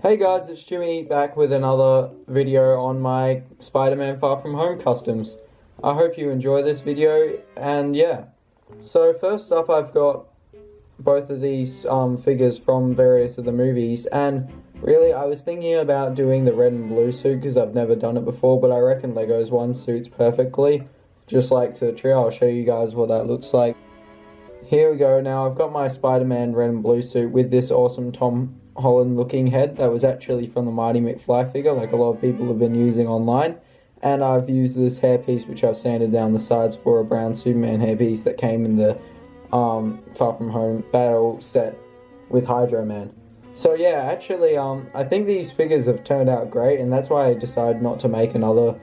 Hey guys, it's Jimmy back with another video on my Spider-Man Far From Home customs. I hope you enjoy this video, and yeah. So first up, I've got both of these figures from various of the movies, and really I was thinking about doing the red and blue suit because I've never done it before, but I reckon Lego's one suits perfectly, just like to the trio. I'll show you guys what that looks like. Here we go. Now I've got my Spider-Man red and blue suit with this awesome Tom Holland looking head that was actually from the Marty McFly figure, like a lot of people have been using online. And I've used this hairpiece which I've sanded down the sides for a brown Superman hairpiece that came in the Far From Home battle set with Hydro Man. So yeah, actually I think these figures have turned out great, and that's why I decided not to make another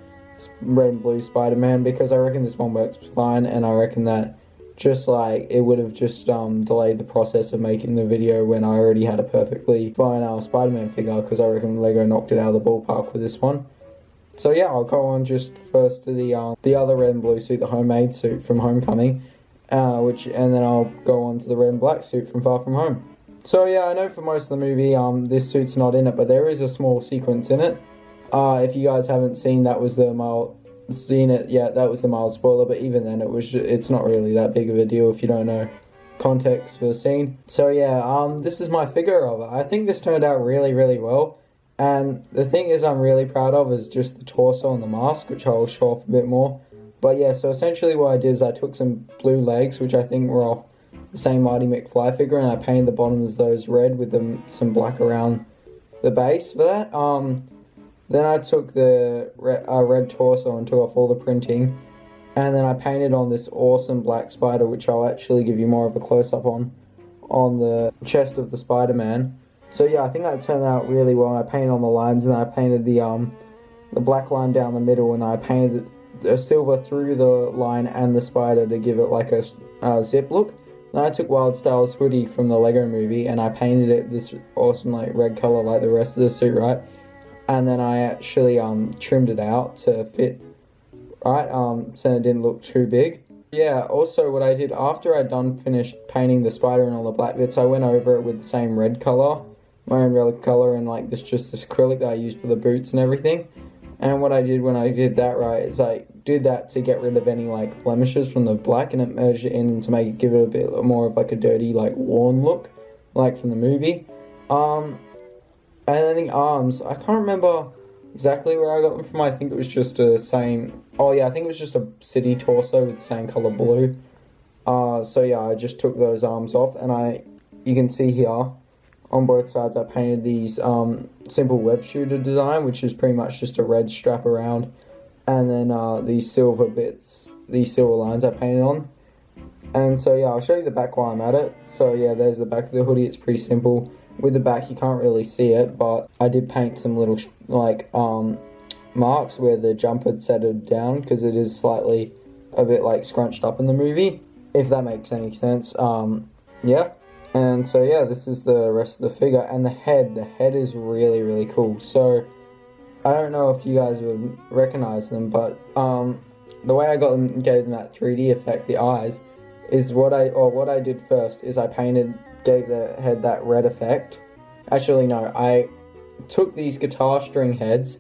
red and blue Spider-Man, because I reckon this one works fine, and I reckon that just like it would have just delayed the process of making the video when I already had a perfectly fine Spider-Man figure, because I reckon Lego knocked it out of the ballpark with this one. So yeah, I'll go on just first to the other red and blue suit, the homemade suit from Homecoming, and then I'll go on to the red and black suit from Far From Home. So yeah, I know for most of the movie this suit's not in it, but there is a small sequence in it. If you guys haven't seen, that was the that was the mild spoiler, but even then it's not really that big of a deal if you don't know context for the scene. So yeah, this is my figure of it. I think this turned out really, really well, and the thing is I'm really proud of is just the torso and the mask, which I'll show off a bit more. But yeah, so essentially what I did is I took some blue legs, which I think were off the same Marty McFly figure, and I painted the bottoms of those red with some black around the base for that. Then I took the red torso and took off all the printing, and then I painted on this awesome black spider, which I'll actually give you more of a close-up on the chest of the Spider-Man. So yeah, I think that turned out really well. I painted on the lines, and I painted the black line down the middle, and I painted the silver through the line and the spider to give it like a zip look. Then I took Wild Styles hoodie from the Lego movie, and I painted it this awesome like red color like the rest of the suit, right? And then I actually trimmed it out to fit, right, so it didn't look too big. Yeah, also what I did after I'd finished painting the spider and all the black bits, I went over it with the same red color, my own red color, and like this acrylic that I used for the boots and everything. And what I did when I did that, right, is I did that to get rid of any like blemishes from the black, and it merged it in to give it a bit more of like a dirty, like worn look, like from the movie. And then the arms, I can't remember exactly where I got them from. I think it was just I think it was just a city torso with the same color blue. So yeah, I just took those arms off, and you can see here on both sides I painted these simple web shooter design, which is pretty much just a red strap around, and then these silver bits, these silver lines I painted on. And so yeah, I'll show you the back while I'm at it. So yeah, there's the back of the hoodie. It's pretty simple. With the back, you can't really see it, but I did paint some little marks where the jumper had settled down, because it is slightly a bit like scrunched up in the movie, if that makes any sense. Yeah. And so yeah, this is the rest of the figure, and the head is really, really cool. So I don't know if you guys would recognize them, but the way I gave them that 3D effect, the eyes, is what I did first is I gave the head that red effect. Actually no, I took these guitar string heads,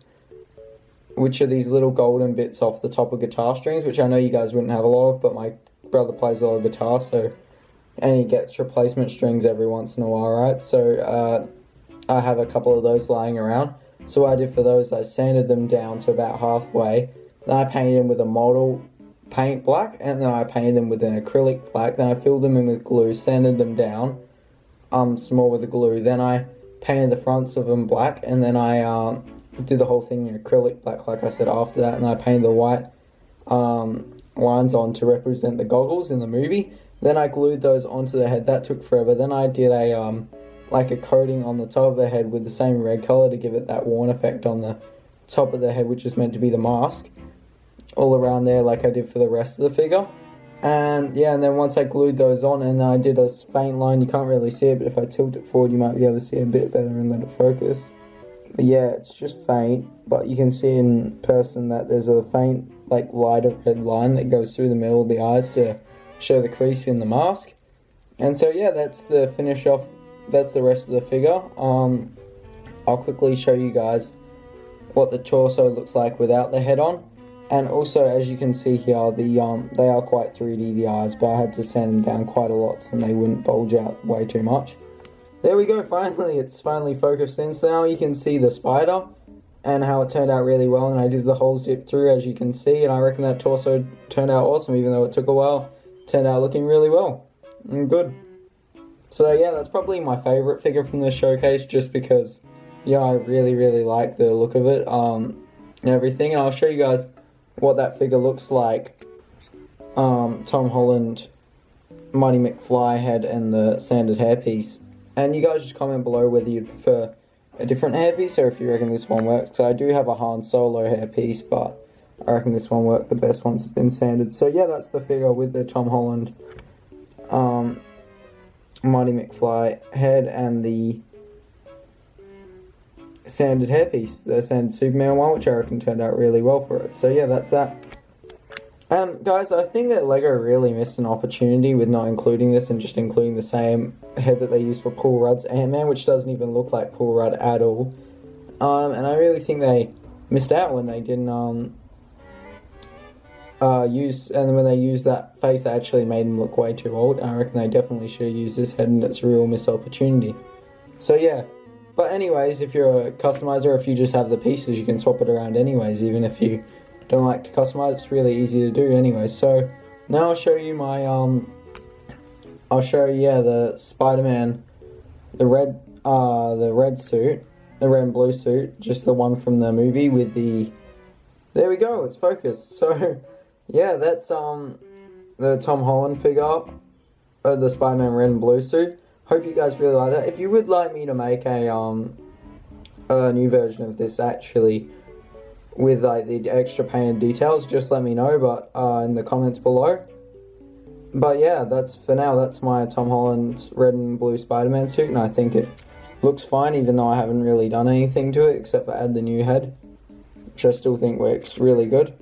which are these little golden bits off the top of guitar strings, which I know you guys wouldn't have a lot of, but my brother plays a lot of guitar, and he gets replacement strings every once in a while, right? So I have a couple of those lying around. So what I did for those, I sanded them down to about halfway, then I painted them with a model paint black, and then I painted them with an acrylic black, then I filled them in with glue, sanded them down some more with the glue, then I painted the fronts of them black, and then I did the whole thing in acrylic black, like I said, after that, and I painted the white lines on to represent the goggles in the movie. Then I glued those onto the head. That took forever. Then I did like a coating on the top of the head with the same red color to give it that worn effect on the top of the head, which is meant to be the mask, all around there like I did for the rest of the figure. And yeah, and then once I glued those on, and I did a faint line, you can't really see it, but if I tilt it forward you might be able to see it a bit better and let it focus. But yeah, it's just faint, but you can see in person that there's a faint like lighter red line that goes through the middle of the eyes to show the crease in the mask. And so yeah, that's the finish off, that's the rest of the figure. I'll quickly show you guys what the torso looks like without the head on. And also, as you can see here, they are quite 3D, the eyes, but I had to sand them down quite a lot so they wouldn't bulge out way too much. There we go, finally, it's finally focused in. So now you can see the spider and how it turned out really well, and I did the whole zip through, as you can see, and I reckon that torso turned out awesome, even though it took a while. It turned out looking really well and good. So yeah, that's probably my favourite figure from this showcase, just because, yeah, I really like the look of it and everything. And I'll show you guys what that figure looks like. Tom Holland, Mighty McFly head, and the sanded hairpiece. And you guys just comment below whether you'd prefer a different hairpiece or if you reckon this one works. So I do have a Han Solo hairpiece, but I reckon this one worked the best once it's been sanded. So yeah, that's the figure with the Tom Holland, Mighty McFly head and the sanded hairpiece, the sanded Superman one, which I reckon turned out really well for it. So yeah, that's that. And guys, I think that LEGO really missed an opportunity with not including this and just including the same head that they used for Paul Rudd's Ant-Man, which doesn't even look like Paul Rudd at all. And I really think they missed out when they didn't when they used that face that actually made him look way too old. I reckon they definitely should have used this head, and it's a real missed opportunity. So yeah. But anyways, if you're a customizer, if you just have the pieces, you can swap it around anyways, even if you don't like to customize. It's really easy to do anyways. So now I'll show you my the Spider-Man, the red suit, the red and blue suit, just the one from the movie with the, there we go, it's focused. So yeah, that's the Tom Holland figure, the Spider-Man red and blue suit. Hope you guys really like that. If you would like me to make a new version of this, actually, with like the extra painted details, just let me know, but in the comments below. But yeah, that's for now. That's my Tom Holland red and blue Spider-Man suit, and I think it looks fine, even though I haven't really done anything to it except for add the new head, which I still think works really good.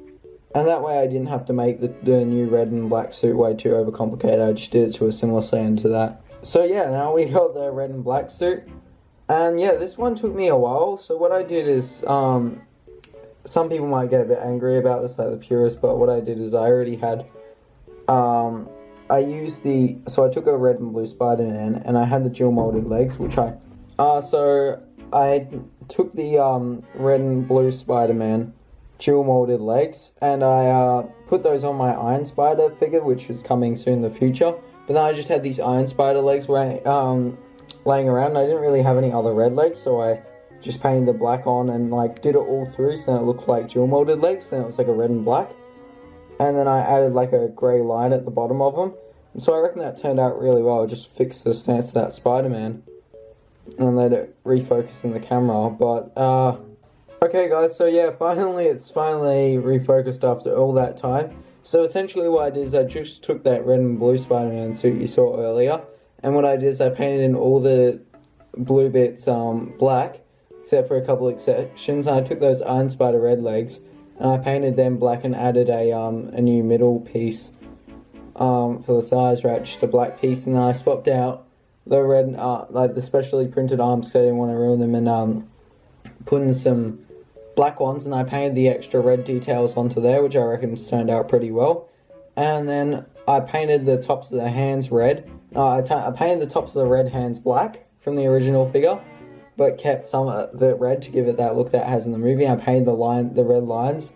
And that way I didn't have to make the new red and black suit way too overcomplicated. I just did it to a similar stand to that. So yeah, now we got the red and black suit. And yeah, this one took me a while. So what I did is, some people might get a bit angry about this, like the purists, but what I did is I already had, so I took a red and blue Spider-Man, and I had the dual molded legs, which so I took the red and blue Spider-Man dual molded legs, and I put those on my Iron Spider figure, which is coming soon in the future. But then I just had these Iron Spider legs laying around, and I didn't really have any other red legs, so I just painted the black on and like did it all through, so then it looked like dual molded legs, then it was like a red and black. And then I added like a grey line at the bottom of them. And so I reckon that turned out really well. I just fixed the stance of that Spider-Man and let it refocus in the camera. But okay guys, so yeah, it's finally refocused after all that time. So essentially what I did is I just took that red and blue Spider-Man suit you saw earlier, and what I did is I painted in all the blue bits black, except for a couple exceptions. And I took those Iron Spider red legs and I painted them black and added a new middle piece for the thighs, right, just a black piece. And then I swapped out the red, like the specially printed arms, because I didn't want to ruin them, and put in some black ones, and I painted the extra red details onto there, which I reckon turned out pretty well. And then I painted the tops of the hands red. I painted the tops of the red hands black from the original figure, but kept some of the red to give it that look that it has in the movie. I painted the red lines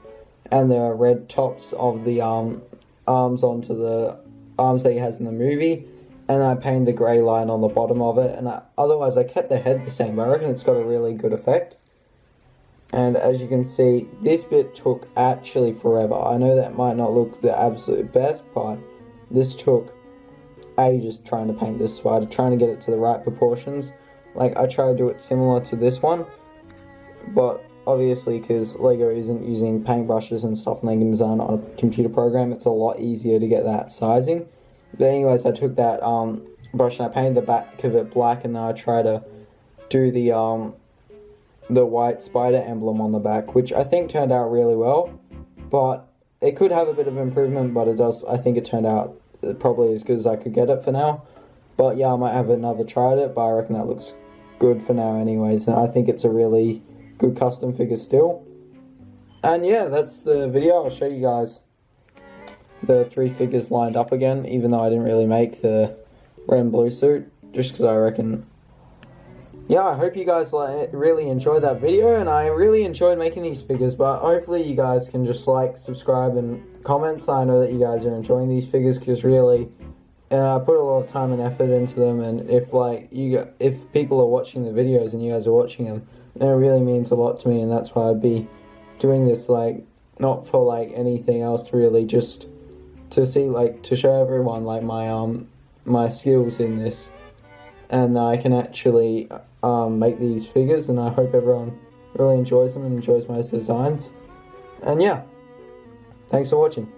and the red tops of the arms onto the arms that he has in the movie, and I painted the grey line on the bottom of it. And otherwise I kept the head the same, but I reckon it's got a really good effect. And as you can see, this bit took actually forever. I know that might not look the absolute best, but this took ages trying to paint this spider, trying to get it to the right proportions. Like, I try to do it similar to this one, but obviously because LEGO isn't using paintbrushes and stuff and they can design on a computer program, it's a lot easier to get that sizing. But anyways, I took that brush and I painted the back of it black, and then I try to do the white spider emblem on the back, which I think turned out really well, but it could have a bit of improvement, but I think it turned out probably as good as I could get it for now. But yeah, I might have another try at it, but I reckon that looks good for now anyways, and I think it's a really good custom figure still. And yeah, that's the video. I'll show you guys the 3 figures lined up again, even though I didn't really make the red and blue suit, just because I reckon... Yeah, I hope you guys really enjoyed that video, and I really enjoyed making these figures, but hopefully you guys can just like, subscribe, and comment, so I know that you guys are enjoying these figures, because really, I put a lot of time and effort into them, and if people are watching the videos and you guys are watching them, then it really means a lot to me, and that's why I'd be doing this, like, not for like anything else, really, just to see, like, to show everyone like my skills in this, and I can actually make these figures, and I hope everyone really enjoys them and enjoys my designs. And yeah, thanks for watching.